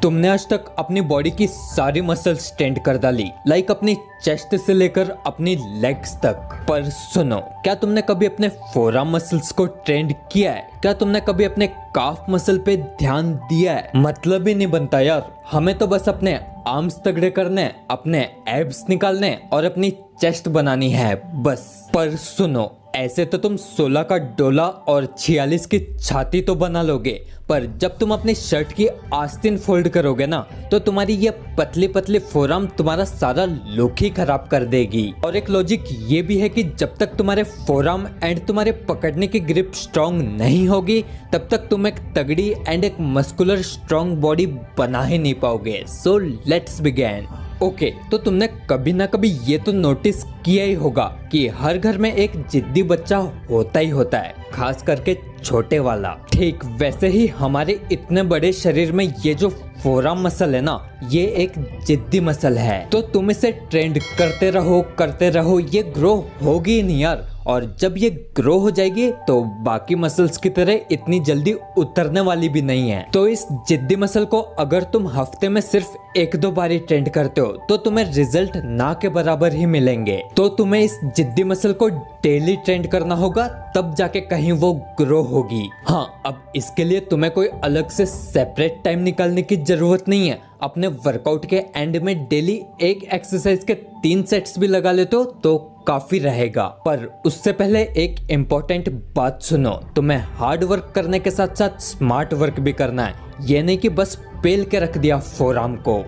तुमने आज तक अपनी बॉडी की सारी मसल्स ट्रेंड कर डाली, लाइक अपनी चेस्ट से लेकर अपनी लेग्स तक। पर सुनो, क्या तुमने कभी अपने फोरआर्म मसल्स को ट्रेंड किया है? क्या तुमने कभी अपने काफ मसल पे ध्यान दिया है? मतलब ही नहीं बनता यार, हमें तो बस अपने आर्म्स तगड़े करने, अपने एब्स निकालने और अपनी चेस्ट बनानी है बस। पर सुनो, ऐसे तो तुम 16 का डोला और 46 की छाती तो बना लोगे, पर जब तुम अपनी शर्ट की आस्तीन फोल्ड करोगे ना, तो तुम्हारी ये पतली पतली फोरआर्म तुम्हारा सारा लुक ही खराब कर देगी। और एक लॉजिक ये भी है कि जब तक तुम्हारे फोरआर्म एंड तुम्हारे पकड़ने की ग्रिप स्ट्रांग नहीं होगी, तब तक तुम एक तगड़ी एंड एक मस्कुलर स्ट्रांग बॉडी बना ही नहीं पाओगे। So let's begin. ओके, तो तुमने कभी ना कभी ये तो नोटिस किया ही होगा कि हर घर में एक जिद्दी बच्चा होता ही होता है, खास करके छोटे वाला। ठीक वैसे ही हमारे इतने बड़े शरीर में ये जो फोरआर्म मसल है ना, ये एक जिद्दी मसल है। तो तुम इसे ट्रेंड करते रहो, ये ग्रो होगी ही नहीं यार। और जब ये ग्रो हो जाएगी तो बाकी मसल्स की तरह इतनी जल्दी उतरने वाली भी नहीं है। तो इस जिद्दी मसल को अगर तुम हफ्ते में सिर्फ 1-2 बार ही ट्रेंड करते हो, तो तुम्हें रिजल्ट ना के बराबर ही मिलेंगे। तो तुम्हें इस जिद्दी मसल को डेली ट्रेंड करना होगा, तब जाके कहीं वो ग्रो होगी। हाँ, अब इसके लिए तुम्हें कोई अलग से सेपरेट टाइम निकालने की जरूरत नहीं है। अपने वर्कआउट के एंड में डेली एक एक्सरसाइज के 3 सेट्स भी लगा लेते हो तो काफी रहेगा। पर उससे पहले एक इम्पोर्टेंट बात सुनो, तुम्हें हार्ड वर्क करने के साथ साथ स्मार्ट वर्क भी करना है। ये नहीं कि बस पेल के रख दिया फोरआर्म को।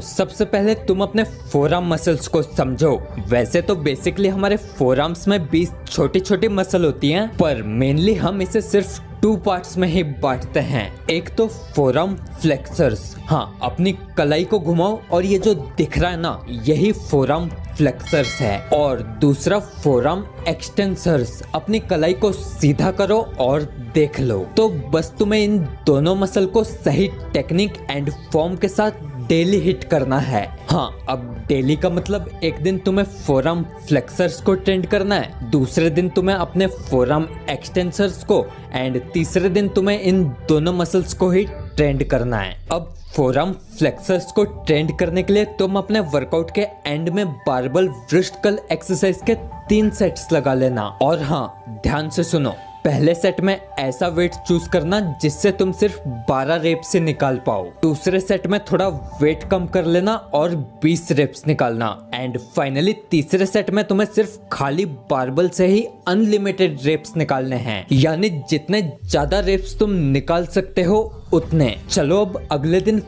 सबसे पहले तुम अपने फोरआर्म मसल्स को समझो। वैसे तो बेसिकली हमारे फोरआर्म्स में 20 छोटी छोटी मसल होती हैं, पर मेनली हम इसे सिर्फ 2 पार्ट्स में ही बांटते हैं। एक तो फोरआर्म फ्लेक्सर्स, हाँ, अपनी कलाई को घुमाओ और ये जो दिख रहा है ना, यही फोरआर्म फ्लेक्सर्स है। और दूसरा फोरआर्म एक्सटेंसर्स, अपनी कलाई को सीधा करो और देख लो। तो बस तुम्हें इन दोनों मसल को सही टेक्निक एंड फॉर्म के साथ डेली हिट करना है। हाँ, अब डेली का मतलब एक दिन तुम्हें फोरआर्म फ्लेक्सर्स को ट्रेंड करना है, दूसरे दिन तुम्हें अपने फोरआर्म एक्सटेंसर्स को, एंड तीसरे दिन तुम्हें इन दोनों मसल्स को ही ट्रेंड करना है। अब फोरआर्म फ्लेक्सर्स को ट्रेंड करने के लिए तुम अपने वर्कआउट के एंड में बारबल व्रिस्ट कर्ल एक्सरसाइज के 3 सेट्स लगा लेना। और हाँ, ध्यान से सुनो, पहले सेट में ऐसा वेट चूज करना जिससे तुम सिर्फ 12 रेप्स से निकाल पाओ। दूसरे सेट में थोड़ा वेट कम कर लेना और 20 रेप्स निकालना। एंड फाइनली तीसरे सेट में तुम्हें सिर्फ खाली बारबल से ही अनलिमिटेड रेप्स निकालने हैं, यानी जितने ज्यादा रेप्स तुम निकाल सकते हो उतने। चलो अब अगले दिन